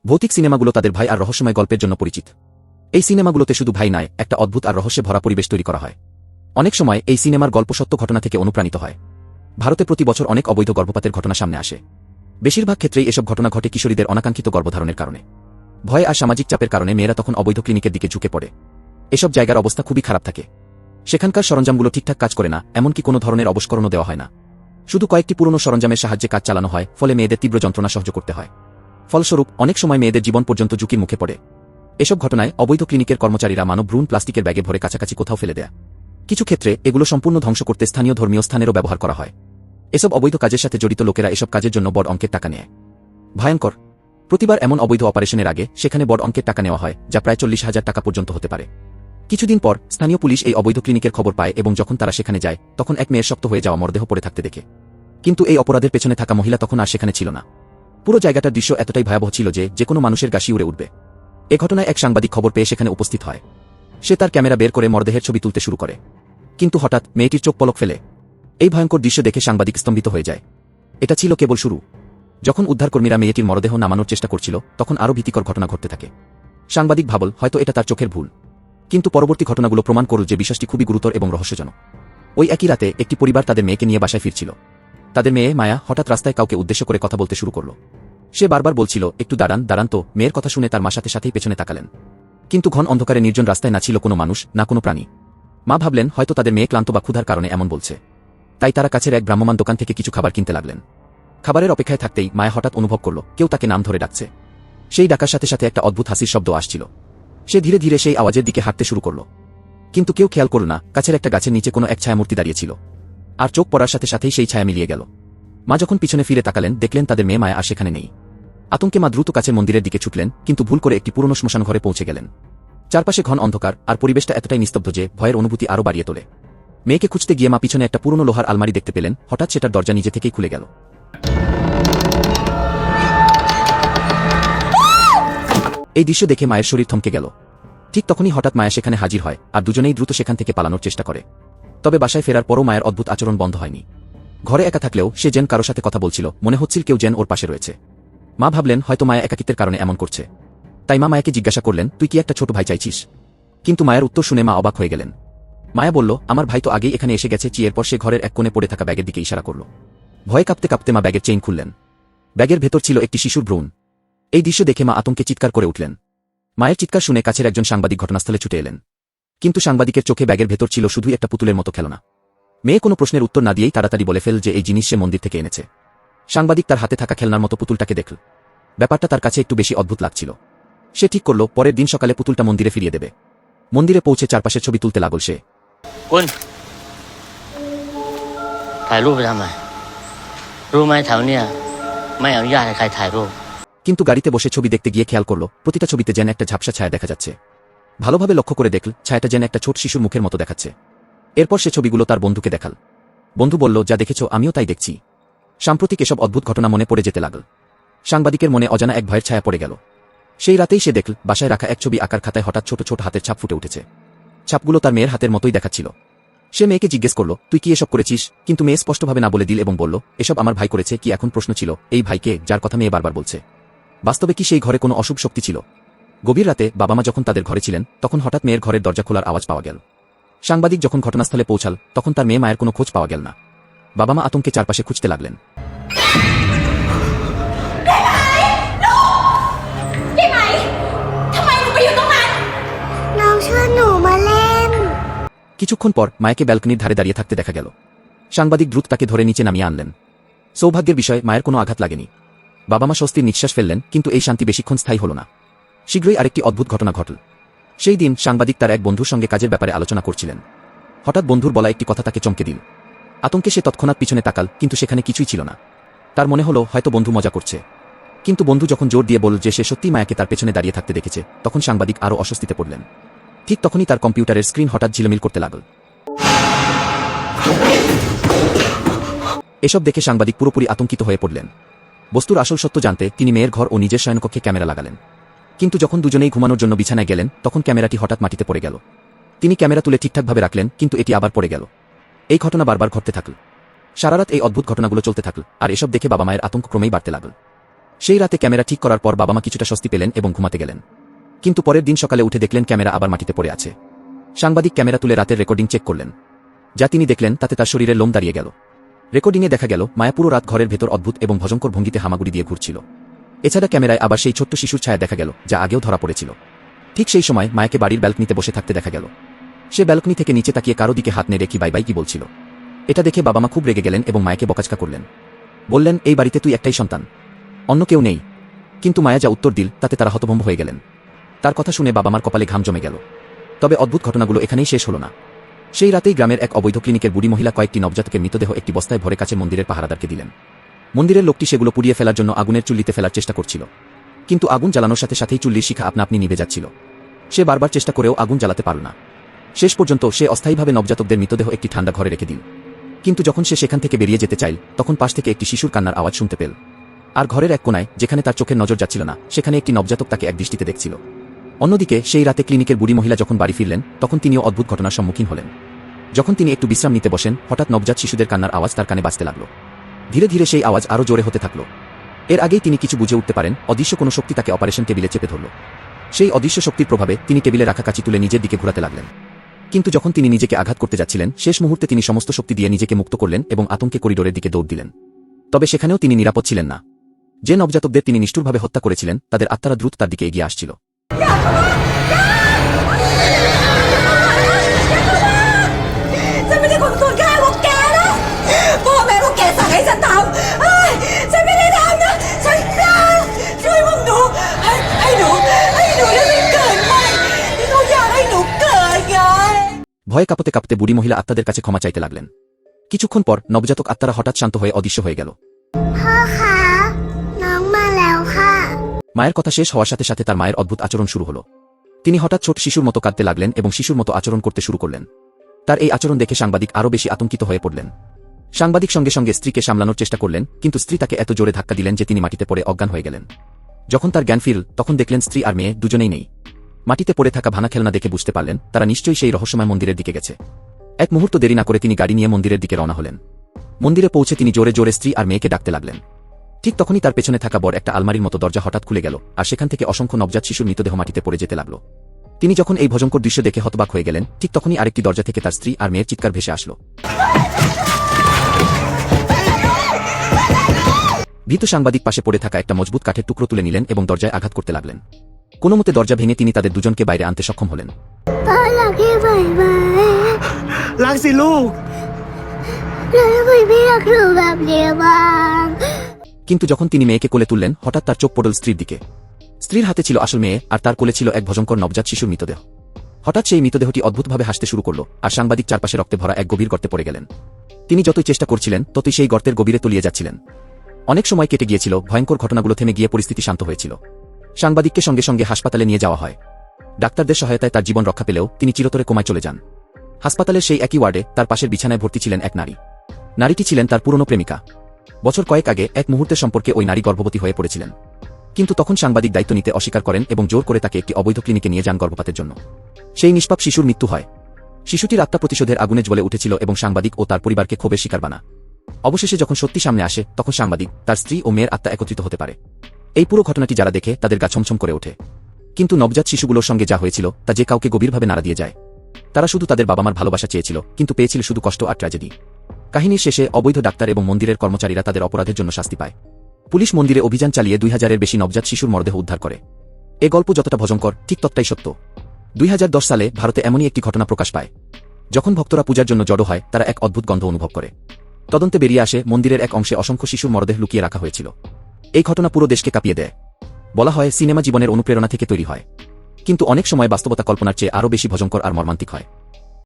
ভৌতিক সিনেমাগুলো তাদের ভয় আর রহস্যময় গল্পের জন্য পরিচিত। এই সিনেমাগুলোতে শুধু ভয় নয়, একটা অদ্ভুত আর রহস্যে ভরা পরিবেশ তৈরি করা হয়। অনেক সময় এই সিনেমার গল্প সত্য ঘটনা থেকে অনুপ্রাণিত হয়। ভারতে প্রতি বছর অনেক অবৈধ গর্ভপাতের ঘটনা সামনে আসে। বেশিরভাগ ক্ষেত্রেই এসব ঘটনা ঘটে কিশোরীদের অনাকাঙ্ক্ষিত গর্ভধারণের কারণে। ভয় আর সামাজিক চাপের কারণে মেয়েরা তখন অবৈধ ক্লিনিকের দিকে ঝুঁকে পড়ে। এসব জায়গার অবস্থা খুবই খারাপ থাকে। সেখানকার সরঞ্জামগুলো ঠিকঠাক কাজ করে না, এমনকি কোনো ধরনের অবস্করণও দেওয়া হয় না। শুধু কয়েকটি পুরনো সরঞ্জামের সাহায্যে কাজ চালানো হয়, ফলে মেয়েদের তীব্র যন্ত্রণা সহ্য করতে হয়। ফলস্বরূপ অনেক সময় মেয়েদের জীবন পর্যন্ত ঝুঁকির মুখে পড়ে। এসব ঘটনায় অবৈধ ক্লিনিকের কর্মচারীরা মানব ভ্রূণ প্লাস্টিকের ব্যাগে ভরে কাছাকাছি কোথাও ফেলে দেয়। কিছু ক্ষেত্রে এগুলো সম্পূর্ণ ধ্বংস করতে স্থানীয় ধর্মীয় স্থানেরও ব্যবহার করা হয়। এসব অবৈধ কাজের সাথে জড়িত লোকেরা এসব কাজের জন্য বড় অঙ্কের টাকা নেয়। ভয়ঙ্কর। প্রতিবার এমন অবৈধ অপারেশনের আগে সেখানে বড় অঙ্কের টাকা নেওয়া হয়, যা প্রায় 40,000 টাকা পর্যন্ত হতে পারে। কিছুদিন পর স্থানীয় পুলিশ এই অবৈধ ক্লিনিকের খবর পায় এবং যখন তারা সেখানে যায় তখন এক মেয়ের শক্ত হয়ে যাওয়া মরদেহ পড়ে থাকতে দেখে। কিন্তু এই অপরাধের পেছনে থাকা মহিলা তখন আর সেখানে ছিল না। পুরো জায়গাটার দৃশ্য এতটাই ভয়াবহ ছিল যে কোনো মানুষের গা শিউরে উঠবে। এ ঘটনায় এক সাংবাদিক খবর পেয়ে সেখানে উপস্থিত হয়। সে তার ক্যামেরা বের করে মরদেহের ছবি তুলতে শুরু করে। কিন্তু হঠাৎ মেয়েটির চোখ পলক ফেলে। এই ভয়ঙ্কর দৃশ্য দেখে সাংবাদিক স্তম্ভিত হয়ে যায়। এটা ছিল কেবল শুরু। যখন উদ্ধারকর্মীরা মেয়েটির মরদেহ নামানোর চেষ্টা করছিল তখন আরও ভীতিকর ঘটনা ঘটতে থাকে। সাংবাদিক ভাবল হয়তো এটা তার চোখের ভুল, কিন্তু পরবর্তী ঘটনাগুলো প্রমাণ করল যে বিষয়টি খুবই গুরুতর এবং রহস্যজনক। ওই একই রাতে একটি পরিবার তাদের মেয়েকে নিয়ে বাসায় ফিরছিল। তাদের মেয়ে মায়া হঠাৎ রাস্তায় কাউকে উদ্দেশ্য করে কথা বলতে শুরু করল। সে বারবার বলছিল, একটু দাঁড়ান তো। মেয়ের কথা শুনে তার মা সাথে সাথেই পেছনে তাকালেন। কিন্তু ঘন অন্ধকারে নির্জন রাস্তায় না ছিল কোনো মানুষ, না কোনো প্রাণী। মা ভাবলেন হয়তো তাদের মেয়ে ক্লান্ত বা ক্ষুধার কারণে এমন বলছে। তাই তারা কাছের এক ভ্রাম্যমাণ দোকান থেকে কিছু খাবার কিনতে লাগলেন। খাবারের অপেক্ষায় থাকতেই মায়া হঠাৎ অনুভব করল কেউ তাকে নাম ধরে ডাকছে। সেই ডাকার সাথে সাথে একটা অদ্ভুত হাসির শব্দ আসছিল। সে ধীরে ধীরে সেই আওয়াজের দিকে হাঁটতে শুরু করল। কিন্তু কেউ খেয়াল করল না কাছের একটা গাছের নিচে কোনো এক ছায়ামূর্তি দাঁড়িয়েছিল। আর চোখ পড়ার সাথে সাথেই সেই ছায়া মিলিয়ে গেল। মা যখন পিছনে ফিরে তাকালেন দেখলেন তাদের মেয়ে মায়া আর সেখানে নেই। আতঙ্কে মা দ্রুত কাছের মন্দিরের দিকে ছুটলেন, কিন্তু ভুল করে একটি পুরনো শ্মশান ঘরে পৌঁছে গেলেন। চারপাশে ঘন অন্ধকার আর পরিবেশটা এতটাই নিস্তব্ধ যে ভয়ের অনুভূতি আরও বাড়িয়ে তোলে। মেয়েকে খুঁজতে গিয়ে মা পিছনে একটা পুরনো লোহার আলমারি দেখতে পেলেন। হঠাৎ সেটার দরজা নিজে থেকেই খুলে গেল। এই দৃশ্য দেখে মায়ের শরীর থমকে গেল। ঠিক তখনই হঠাৎ মায়া সেখানে হাজির হয় আর দুজনেই দ্রুত সেখান থেকে পালানোর চেষ্টা করে। তবে বাসায় ফেরার পরও মায়ের অদ্ভুত আচরণ বন্ধ হয়নি। ঘরে একা থাকলেও সে যেন কারো সাথে কথা বলছিল, মনে হচ্ছিল কেউ যেন ওর পাশে রয়েছে। মা ভাবলেন হয়তো মায়া একাকিত্বের কারণে এমন করছে। তাই মা মায়াকে জিজ্ঞাসা করলেন, তুই কি একটা ছোট ভাই চাইছিস? কিন্তু মায়ের উত্তর শুনে মা অবাক হয়ে গেলেন। মায়া বলল, আমার ভাই তো আগেই এখানে এসে গেছে। এরপর সে ঘরের এক কোণে পড়ে থাকা ব্যাগের দিকে ইশারা করল। ভয়ে কাঁপতে কাঁপতে মা ব্যাগের চেইন খুললেন। ব্যাগের ভেতর ছিল একটি শিশুর ভ্রূণ। এই দৃশ্য দেখে মা আতঙ্কে চিৎকার করে উঠলেন। মায়ের চিৎকার শুনে কাছের একজন সাংবাদিক ঘটনাস্থলে ছুটে এলেন। কিন্তু সাংবাদিকের চোখে ব্যাগের ভেতর ছিল শুধুই একটা পুতুলের মতো খেলনা। মেয়ে কোনো প্রশ্নের উত্তর না দিয়েই তাড়াতাড়ি বলে ফেল যে এই জিনিস সে মন্দির থেকে এনেছে। সাংবাদিক তার হাতে থাকা খেলনার মতো পুতুলটাকে দেখল। ব্যাপারটা তার কাছে একটু বেশি অদ্ভুত লাগছিল। সে ঠিক করল পরের দিন সকালে পুতুলটা মন্দিরে ফিরিয়ে দেবে। মন্দিরে পৌঁছে চারপাশের ছবি তুলতে লাগল সে। কোনถ่ายรูปไปทำไมรู้ไหมแถวเนี้ยไม่อนุญาตให้ใครถ่ายรูป কিন্তু গাড়িতে বসে ছবি দেখতে গিয়ে খেয়াল করল প্রতিটা ছবিতে যেন একটা ঝাপসা ছায়া দেখা যাচ্ছে। ভালোভাবে লক্ষ্য করে দেখল ছায়াটা যেন একটা ছোট শিশুর মুখের মতো দেখাচ্ছে। এরপর সে ছবিগুলো তার বন্ধুকে দেখাল। বন্ধু বলল, যা দেখেছ আমিও তাই দেখছি। সাম্প্রতিক এসব অদ্ভুত ঘটনা মনে পড়ে যেতে লাগল। সাংবাদিকের মনে অজানা এক ভয়ের ছায়া পড়ে গেল। সেই রাতেই সে দেখল বাসায় রাখা এক ছবি আঁকার খাতায় হঠাৎ ছোট ছোট হাতের ছাপ ফুটে উঠেছে। ছাপগুলো তার মেয়ের হাতের মতোই দেখাচ্ছিল। সে মেয়েকে জিজ্ঞেস করল, তুই কি এসব করেছিস? কিন্তু মেয়ে স্পষ্টভাবে না বলে দিল এবং বলল, এসব আমার ভাই করেছে। কি এখন প্রশ্ন ছিল, এই ভাইকে যার কথা মেয়ে বারবার বলছে, বাস্তবে কি সেই ঘরে কোনো অশুভ শক্তি ছিল? গভীর রাতে বাবা মা যখন তাদের ঘরে ছিলেন তখন হঠাৎ মেয়ের ঘরের দরজা খোলার আওয়াজ পাওয়া গেল। সাংবাদিক যখন ঘটনাস্থলে পৌঁছাল তখন তার মেয়ে মায়ের কোনো খোঁজ পাওয়া গেল না। বাবা মা আতঙ্কে চারপাশে খুঁজতে লাগলেন। কিছুক্ষণ পর মায়াকে ব্যালকনির ধারে দাঁড়িয়ে থাকতে দেখা গেল। সাংবাদিক দ্রুত তাকে ধরে নিচে নামিয়ে আনলেন। সৌভাগ্যের বিষয় মায়ের কোনো আঘাত লাগেনি। বাবা মা স্বস্তির নিঃশ্বাস ফেললেন, কিন্তু এই শান্তি বেশিক্ষণ স্থায়ী হল না। শীঘ্রই আরেকটি অদ্ভুত ঘটনা ঘটল। সেই দিন সাংবাদিক তার এক বন্ধুর সঙ্গে কাজের ব্যাপারে আলোচনা করছিলেন। হঠাৎ বন্ধুর বলা একটি কথা তাকে চমকে দিল। আতঙ্কে সে তৎক্ষণাৎ পিছনে তাকাল, কিন্তু সেখানে কিছুই ছিল না। তার মনে হলো হয়তো বন্ধু মজা করছে। কিন্তু বন্ধু যখন জোর দিয়ে বলল যে সে সত্যি মায়াকে তার পেছনে দাঁড়িয়ে থাকতে দেখেছে, তখন সাংবাদিক আরও অস্বস্তিতে পড়লেন। ঠিক তখনই তার কম্পিউটারের স্ক্রিন হঠাৎ ঝিলমিল করতে লাগল। এসব দেখে সাংবাদিক পুরোপুরি আতঙ্কিত হয়ে পড়লেন। বস্তুর আসল সত্য জানতে তিনি মেয়ের ঘর ও নিজের শয়নকক্ষে ক্যামেরা লাগালেন। কিন্তু যখন দুজনেই ঘুমানোর জন্য বিছানায় গেলেন তখন ক্যামেরাটি হঠাৎ মাটিতে পড়ে গেল। তিনি ক্যামেরা তুলে ঠিকঠাকভাবে রাখলেন, কিন্তু এটি আবার পড়ে গেল। এই ঘটনা বারবার ঘটতে থাকল। সারারাত এই অদ্ভুত ঘটনাগুলো চলতে থাকল, আর এসব দেখে বাবা মায়ের আতঙ্ক ক্রমেই বাড়তে লাগল। সেই রাতে ক্যামেরা ঠিক করার পর বাবা মা কিছুটা স্বস্তি পেলেন এবং ঘুমাতে গেলেন। কিন্তু পরের দিন সকালে উঠে দেখলেন ক্যামেরা আবার মাটিতে পড়ে আছে। সাংবাদিক ক্যামেরা তুলে রাতের রেকর্ডিং চেক করলেন। যা তিনি দেখলেন তাতে তার শরীরের লোম দাঁড়িয়ে গেল। রেকর্ডিংয়ে দেখা গেল মায়া পুরো রাত ঘরের ভেতর অদ্ভুত এবং ভয়ঙ্কর ভঙ্গিতে হামাগুড়ি দিয়ে ঘুরছিল। এছাড়া ক্যামেরায় আবার সেই ছোট্ট শিশুর ছায়া দেখা গেল যা আগেও ধরা পড়েছিল। ঠিক সেই সময় মায়াকে বাড়ির ব্যালকনিতে বসে থাকতে দেখা গেল। সে ব্যালকনি থেকে নিচে তাকিয়ে কারো দিকে হাত নেড়ে কি বাই বাই কি বলছিল। এটা দেখে বাবা মা খুব রেগে গেলেন এবং মায়াকে বকাচকা করলেন। বললেন, এই বাড়িতে তুই একটাই সন্তান, অন্য কেউ নেই। কিন্তু মায়া যা উত্তর দিল তাতে তারা হতভম্ব হয়ে গেলেন। তার কথা শুনে বাবা মার কপালে ঘাম জমে গেল। তবে অদ্ভুত ঘটনাগুলো এখানেই শেষ হল না। সেই রাতেই গ্রামের এক অবৈধ ক্লিনিকের বুড়ি মহিলা কয়েকটি নবজাতকের মৃতদেহ একটি বস্তায় ভরে কাছে মন্দিরের পাহারাদারকে দিলেন। মন্দিরের লোকটি সেগুলো পুড়িয়ে ফেলার জন্য আগুনের চুল্লিতে ফেলার চেষ্টা করছিল। কিন্তু আগুন জ্বালানোর সাথে সাথেই চুল্লির শিখা আপনা আপনি নিভে যাচ্ছিল। সে বারবার চেষ্টা করেও আগুন জ্বালাতে পারল না। শেষ পর্যন্ত সে অস্থায়ীভাবে নবজাতকদের মৃতদেহ একটি ঠান্ডা ঘরে রেখে দিল। কিন্তু যখন সে সেখান থেকে বেরিয়ে যেতে চাইল তখন পাশ থেকে একটি শিশুর কান্নার আওয়াজ শুনতে পেল। আর ঘরের এক কোনায়, যেখানে তার চোখের নজর যাচ্ছিল না, সেখানে একটি নবজাতক তাকে এক দৃষ্টিতে দেখছিল। অন্যদিকে সেই রাতে ক্লিনিকের বুড়ি মহিলা যখন বাড়ি ফিরলেন তখন তিনিও অদ্ভুত ঘটনার সম্মুখীন হলেন। যখন তিনি একটু বিশ্রাম নিতে বসেন হঠাৎ নবজাত শিশুদের কান্নার আওয়াজ তার কানে বাজতে লাগল। ধীরে ধীরে সেই আওয়াজ আরও জোরে হতে থাকল। এর আগেই তিনি কিছু বুঝে উঠতে পারেন অদৃশ্য কোনো শক্তি তাকে অপারেশন টেবিলে চেপে ধরল। সেই অদৃশ্য শক্তির প্রভাবে তিনি টেবিলে রাখা কাঁচি তুলে নিজের দিকে ঘোরাতে লাগলেন। কিন্তু যখন তিনি নিজেকে আঘাত করতে যাচ্ছিলেন শেষ মুহূর্তে তিনি সমস্ত শক্তি দিয়ে নিজেকে মুক্ত করলেন এবং আতঙ্কে করিডোরের দিকে দৌড় দিলেন। তবে সেখানেও তিনি নিরাপদ ছিলেন না। যে নবজাতকদের তিনি নিষ্ঠুরভাবে হত্যা করেছিলেন তাদের আত্মারা দ্রুত তার দিকে এগিয়ে আসছিল। ভয়ে কাঁপতে কাঁপতে বুড়ি মহিলা আত্মাদের কাছে ক্ষমা চাইতে লাগলেন। কিছুক্ষণ পর নবজাতক আত্মারা হঠাৎ শান্ত হয়ে অদৃশ্য হয়ে গেল। মায়ের কথা শেষ হওয়ার সাথে সাথে তার মায়ের অদ্ভুত আচরণ শুরু হল। তিনি হঠাৎ ছোট শিশুর মতো কাঁদতে লাগলেন এবং শিশুর মতো আচরণ করতে শুরু করলেন। তার এই আচরণ দেখে সাংবাদিক আরও বেশি আতঙ্কিত হয়ে পড়লেন। সাংবাদিক সঙ্গে সঙ্গে স্ত্রীকে সামলানোর চেষ্টা করলেন, কিন্তু স্ত্রী তাকে এত জোরে ধাক্কা দিলেন যে তিনি মাটিতে পড়ে অজ্ঞান হয়ে গেলেন। যখন তার জ্ঞান ফিরল তখন দেখলেন স্ত্রী আর মেয়ে দুজনেই নেই। মাটিতে পড়ে থাকা ভাঙা খেলনা দেখে বুঝতে পারলেন তারা নিশ্চয়ই সেই রহস্যময় মন্দিরের দিকে গেছে। এক মুহূর্ত দেরি না করে তিনি গাড়ি নিয়ে মন্দিরের দিকে রওনা হলেন। মন্দিরে পৌঁছে তিনি জোরে জোরে স্ত্রী আর মেয়েকে ডাকতে লাগলেন। ঠিক তখনই তার পেছনে থাকা বড় একটা আলমারির মতো দরজা হঠাৎ খুলে গেল আর সেখান থেকে অসংখ্য নবজাত শিশুর মৃতদেহ মাটিতে পড়ে যেতে লাগল। তিনি যখন এই ভয়ঙ্কর দৃশ্য দেখে হতবাক হয়ে গেলেন ঠিক তখনই আরেকটি দরজা থেকে তার স্ত্রী আর মেয়ের চিৎকার ভেসে আসলো। ভীত সাংবাদিক পাশে পড়ে থাকা একটা মজবুত কাঠের টুকরো তুলে নিলেন এবং দরজায় আঘাত করতে লাগলেন। কোনোমতে দরজা ভেঙে তিনি তাদের দুজনকে বাইরে আনতে সক্ষম হলেন। লাগছি লোক কিন্তু যখন তিনি মেয়েকে কোলে তুললেন হঠাৎ তার চোখ পড়ল স্ত্রীর দিকে। স্ত্রীর হাতে ছিল আসল মেয়ে আর তার কোলে ছিল এক ভয়ঙ্কর নবজাত শিশুর মৃতদেহ। হঠাৎ সেই মৃতদেহটি অদ্ভুতভাবে হাসতে শুরু করল আর সাংবাদিক চারপাশে রক্তে ভরা এক গভীর গর্তে পড়ে গেলেন। তিনি যতই চেষ্টা করছিলেন ততই সেই গর্তের গভীরে তলিয়ে যাচ্ছিলেন। অনেক সময় কেটে গিয়েছিল, ভয়ঙ্কর ঘটনাগুলো থেমে গিয়ে পরিস্থিতি শান্ত হয়েছিল। সাংবাদিককে সঙ্গে সঙ্গে হাসপাতালে নিয়ে যাওয়া হয়। ডাক্তারদের সহায়তায় তার জীবন রক্ষা পেলেও তিনি চিরতরে কোমায় চলে যান। হাসপাতালের সেই একই ওয়ার্ডে তার পাশের বিছানায় ভর্তি ছিলেন এক নারী। নারীটি ছিলেন তার পুরনো প্রেমিকা। বছর কয়েক আগে এক মুহূর্তের সম্পর্কে ওই নারী গর্ভবতী হয়ে পড়েছিলেন। কিন্তু তখন সাংবাদিক দায়িত্ব নিতে অস্বীকার করেন এবং জোর করে তাকে একটি অবৈধ ক্লিনিকে নিয়ে যান গর্ভপাতের জন্য। সেই নিষ্পাপ শিশুর মৃত্যু হয়। শিশুটির আত্মা প্রতিশোধের আগুনে জ্বলে উঠেছিল এবং সাংবাদিক ও তার পরিবারকে ক্ষোভের শিকার বানা। অবশেষে যখন সত্যি সামনে আসে তখন সাংবাদিক, তার স্ত্রী ও মেয়ের আত্মা একত্রিত হতে পারে। এই পুরো ঘটনাটি যারা দেখে তাদের গা ছমছম করে ওঠে। কিন্তু নবজাত শিশুগুলোর সঙ্গে যা হয়েছিল তা যে কাউকে গভীরভাবে নাড়া দিয়ে যায়। তারা শুধু তাদের বাবা মার ভালোবাসা চেয়েছিল কিন্তু পেয়েছিল শুধু কষ্ট আর ট্র্যাজেডি। কাহিনীর শেষে অবৈধ ডাক্তার এবং মন্দিরের কর্মচারীরা তাদের অপরাধের জন্য শাস্তি পায়। পুলিশ মন্দিরে অভিযান চালিয়ে 2000-এর বেশি নবজাত শিশুর মরদেহ উদ্ধার করে। এ গল্প যতটা ভয়ঙ্কর ঠিক ততটাই সত্য। 2010 সালে ভারতে এমনই একটি ঘটনা প্রকাশ পায়। যখন ভক্তরা পূজার জন্য জড়ো হয় তারা এক অদ্ভুত গন্ধ অনুভব করে। তদন্তে বেরিয়ে আসে মন্দিরের এক অংশে অসংখ্য শিশুর মরদেহ লুকিয়ে রাখা হয়েছিল। এই ঘটনা পুরো দেশকে কাঁপিয়ে দেয়। বলা হয় সিনেমা জীবনের অনুপ্রেরণা থেকে তৈরি হয়, কিন্তু অনেক সময় বাস্তবতা কল্পনার চেয়ে আরও বেশি ভয়ঙ্কর আর মর্মান্তিক হয়।